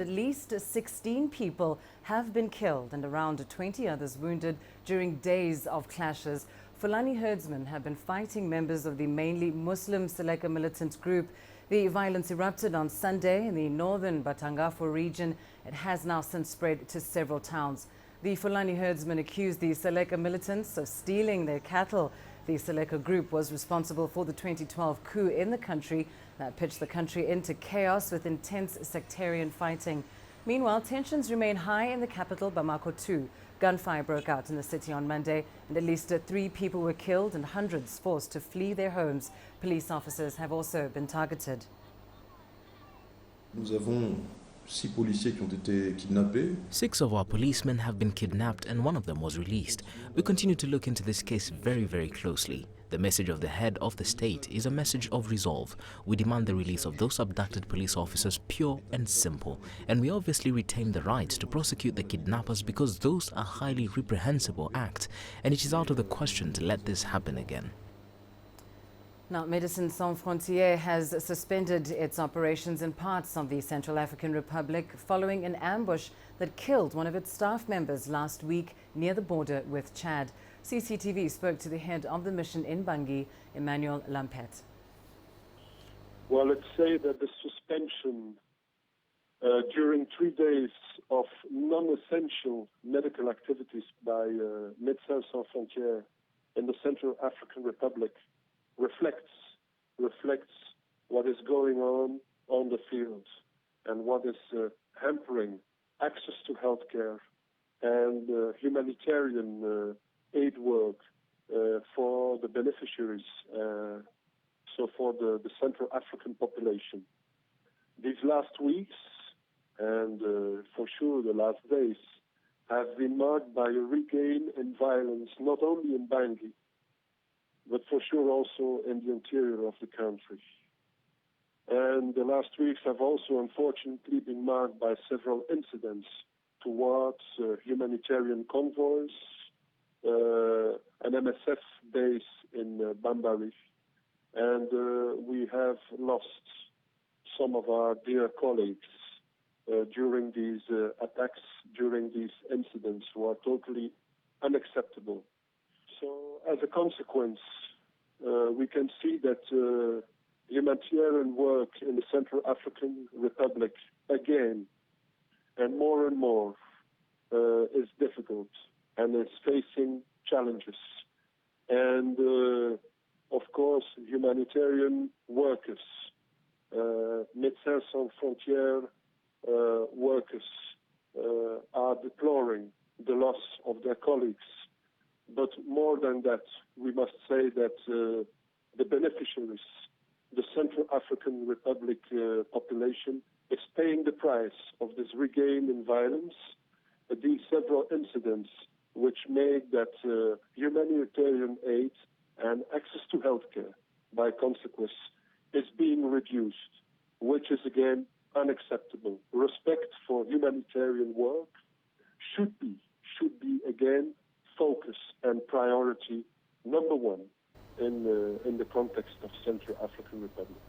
At least 16 people have been killed and around 20 others wounded during days of clashes. Fulani herdsmen have been fighting members of the mainly Muslim Seleka militant group. The violence erupted on Sunday in the northern Batangafo region. It has now since spread to several towns. The Fulani herdsmen accused the Seleka militants of stealing their cattle. The Seleka group was responsible for the 2012 coup in the country that pitched the country into chaos with intense sectarian fighting. Meanwhile, tensions remain high in the capital, Bamako too. Gunfire broke out in the city on Monday, and at least 3 people were killed and hundreds forced to flee their homes. Police officers have also been targeted. Nous avons 6 policiers qui ont été kidnappés. 6 of our policemen have been kidnapped and 1 of them was released. We continue to look into this case very closely. The message of the head of the state is a message of resolve. We demand the release of those abducted police officers, pure and simple. And we obviously retain the right to prosecute the kidnappers because those are highly reprehensible acts, and it is out of the question to let this happen again. Now, Médecins Sans Frontières has suspended its operations in parts of the Central African Republic following an ambush that killed one of its staff members last week near the border with Chad. CCTV spoke to the head of the mission in Bangui, Emmanuel Lampet. Well, let's say that the suspension during 3 days of non-essential medical activities by Médecins Sans Frontières in the Central African Republic reflects what is going on the field and what is hampering access to healthcare and humanitarian aid work for the beneficiaries, so for the Central African population. These last weeks and for sure the last days have been marked by a regain in violence not only in Bangui, but for sure also in the interior of the country. And the last weeks have also unfortunately been marked by several incidents towards humanitarian convoys, an MSF base in Bambari, and we have lost some of our dear colleagues during these attacks, during these incidents, who are totally unacceptable. So, as a consequence, we can see that humanitarian work in the Central African Republic, again, and more, is difficult and is facing challenges. And, of course, humanitarian workers, Médecins Sans Frontières workers, are deploring the loss of their colleagues. But more than that, we must say that the beneficiaries, the Central African Republic population, is paying the price of this regain in violence, these several incidents which make that humanitarian aid and access to healthcare, by consequence, is being reduced, which is again unacceptable. Respect for humanitarian work should be again focus and priority number 1 in the context of Central African Republic.